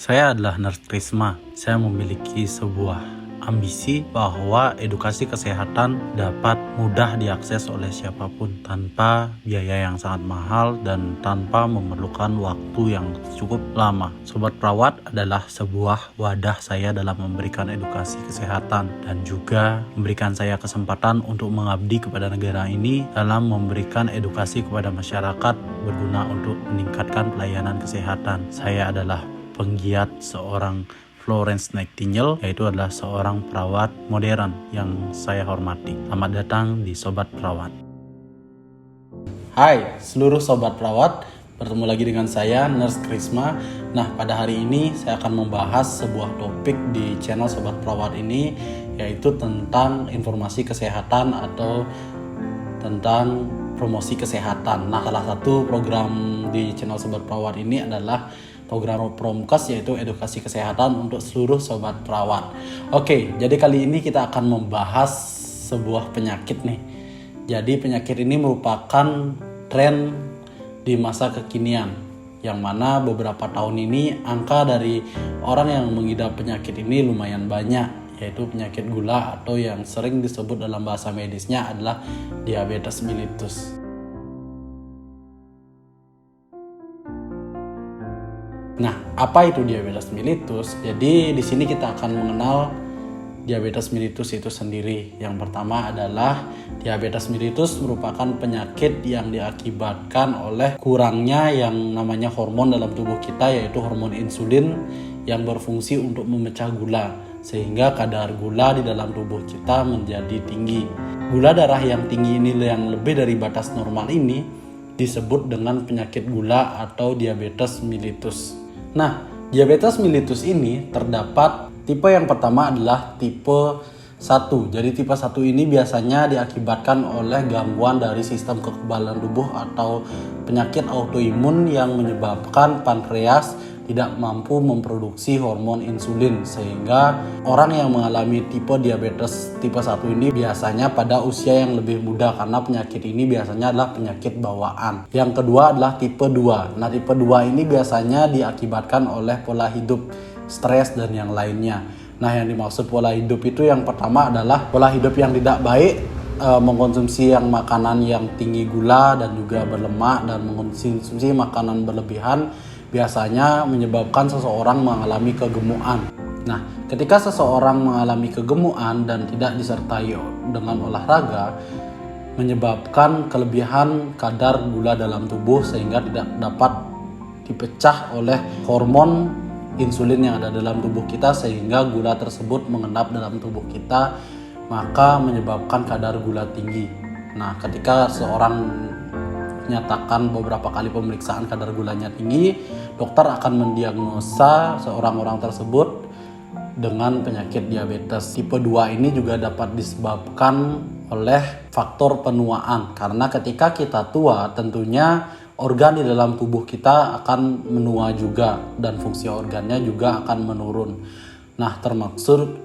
Saya adalah Nurse Krisma. Saya memiliki sebuah ambisi bahwa edukasi kesehatan dapat mudah diakses oleh siapapun tanpa biaya yang sangat mahal dan tanpa memerlukan waktu yang cukup lama. Sobat Perawat adalah sebuah wadah saya dalam memberikan edukasi kesehatan dan juga memberikan saya kesempatan untuk mengabdi kepada negara ini dalam memberikan edukasi kepada masyarakat berguna untuk meningkatkan pelayanan kesehatan. Saya adalah penggiat seorang Florence Nightingale, yaitu adalah seorang perawat modern yang saya hormati. Selamat datang di Sobat Perawat. Hai seluruh Sobat Perawat, bertemu lagi dengan saya Nurse Krisma. Nah, pada hari ini saya akan membahas sebuah topik di channel Sobat Perawat ini, yaitu tentang informasi kesehatan atau tentang promosi kesehatan. Nah, salah satu program di channel Sobat Perawat ini adalah program Promkes, yaitu edukasi kesehatan untuk seluruh sobat perawat. Oke, jadi kali ini kita akan membahas sebuah penyakit nih. Jadi penyakit ini merupakan tren di masa kekinian, yang mana beberapa tahun ini angka dari orang yang mengidap penyakit ini lumayan banyak, yaitu penyakit gula atau yang sering disebut dalam bahasa medisnya adalah diabetes mellitus. Nah, apa itu diabetes mellitus? Jadi di sini kita akan mengenal diabetes mellitus itu sendiri. Yang pertama adalah diabetes mellitus merupakan penyakit yang diakibatkan oleh kurangnya yang namanya hormon dalam tubuh kita, yaitu hormon insulin yang berfungsi untuk memecah gula, sehingga kadar gula di dalam tubuh kita menjadi tinggi. Gula darah yang tinggi ini, yang lebih dari batas normal ini, disebut dengan penyakit gula atau diabetes mellitus. Nah, diabetes mellitus ini terdapat tipe yang pertama adalah tipe 1. Jadi tipe 1 ini biasanya diakibatkan oleh gangguan dari sistem kekebalan tubuh atau penyakit autoimun yang menyebabkan pankreas tidak mampu memproduksi hormon insulin, sehingga orang yang mengalami tipe diabetes tipe 1 ini biasanya pada usia yang lebih muda, karena penyakit ini biasanya adalah penyakit bawaan. Yang kedua adalah tipe 2. Nah, tipe 2 ini biasanya diakibatkan oleh pola hidup, stres dan yang lainnya. Nah, yang dimaksud pola hidup itu yang pertama adalah pola hidup yang tidak baik, mengkonsumsi yang makanan yang tinggi gula dan juga berlemak, dan mengkonsumsi makanan berlebihan biasanya menyebabkan seseorang mengalami kegemukan. Nah, ketika seseorang mengalami kegemukan dan tidak disertai dengan olahraga, menyebabkan kelebihan kadar gula dalam tubuh sehingga tidak dapat dipecah oleh hormon insulin yang ada dalam tubuh kita, sehingga gula tersebut mengendap dalam tubuh kita, maka menyebabkan kadar gula tinggi. Nah, ketika seorang menyatakan beberapa kali pemeriksaan kadar gulanya tinggi, dokter akan mendiagnosa seorang tersebut dengan penyakit diabetes. Tipe 2 ini juga dapat disebabkan oleh faktor penuaan, karena ketika kita tua tentunya organ di dalam tubuh kita akan menua juga dan fungsi organnya juga akan menurun. Nah, termaksud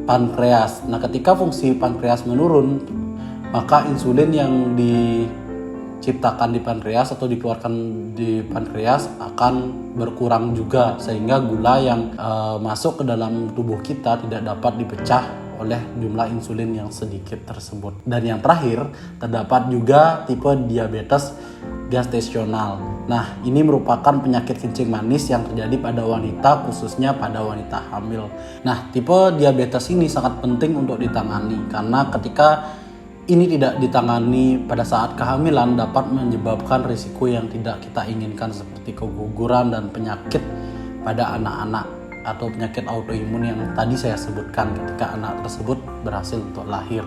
pankreas. Nah, ketika fungsi pankreas menurun, maka insulin yang diciptakan di pankreas atau dikeluarkan di pankreas akan berkurang juga, sehingga gula yang masuk ke dalam tubuh kita tidak dapat dipecah oleh jumlah insulin yang sedikit tersebut. Dan yang terakhir, terdapat juga tipe diabetes gestasional. Nah, ini merupakan penyakit kencing manis yang terjadi pada wanita, khususnya pada wanita hamil. Nah, tipe diabetes ini sangat penting untuk ditangani, karena ketika ini tidak ditangani pada saat kehamilan dapat menyebabkan risiko yang tidak kita inginkan, seperti keguguran dan penyakit pada anak-anak atau penyakit autoimun yang tadi saya sebutkan ketika anak tersebut berhasil untuk lahir.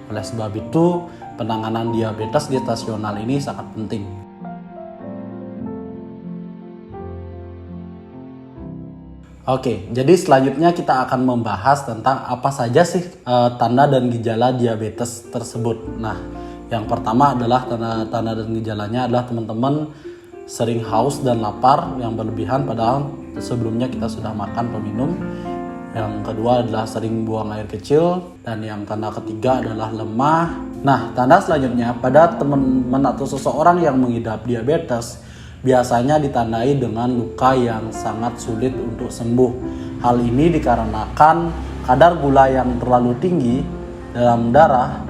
Oleh sebab itu, penanganan diabetes gestasional ini sangat penting. Oke, jadi selanjutnya kita akan membahas tentang apa saja sih tanda dan gejala diabetes tersebut. Nah, yang pertama adalah tanda dan gejalanya adalah teman-teman sering haus dan lapar yang berlebihan padahal sebelumnya kita sudah makan atau minum. Yang kedua adalah sering buang air kecil, dan yang tanda ketiga adalah lemah. Nah, tanda selanjutnya pada teman-teman atau seseorang yang mengidap diabetes biasanya ditandai dengan luka yang sangat sulit untuk sembuh. Hal ini dikarenakan kadar gula yang terlalu tinggi dalam darah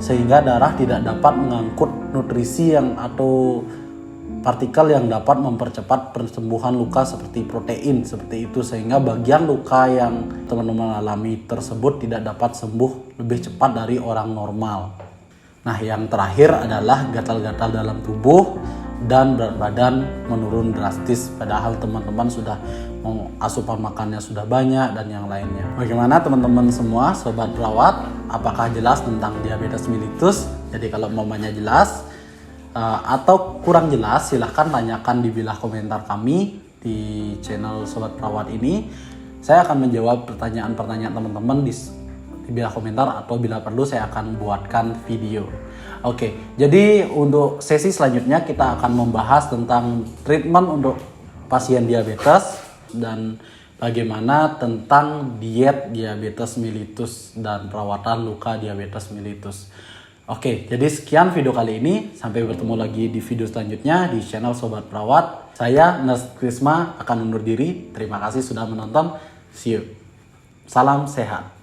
sehingga darah tidak dapat mengangkut nutrisi atau partikel yang dapat mempercepat persembuhan luka seperti protein seperti itu, sehingga bagian luka yang teman-teman alami tersebut tidak dapat sembuh lebih cepat dari orang normal. Nah, yang terakhir adalah gatal-gatal dalam tubuh dan berat badan menurun drastis padahal teman-teman sudah asupan makannya sudah banyak dan yang lainnya. Bagaimana teman-teman semua sobat perawat, apakah jelas tentang diabetes mellitus? Jadi kalau mamanya jelas atau kurang jelas, silahkan tanyakan di bilah komentar kami di channel Sobat Perawat ini. Saya akan menjawab pertanyaan-pertanyaan teman-teman di bilah komentar, atau bila perlu saya akan buatkan video. Oke, jadi untuk sesi selanjutnya kita akan membahas tentang treatment untuk pasien diabetes dan bagaimana tentang diet diabetes mellitus dan perawatan luka diabetes mellitus. Oke, jadi sekian video kali ini. Sampai bertemu lagi di video selanjutnya di channel Sobat Perawat. Saya Nurse Krisma akan undur diri. Terima kasih sudah menonton. See you. Salam sehat.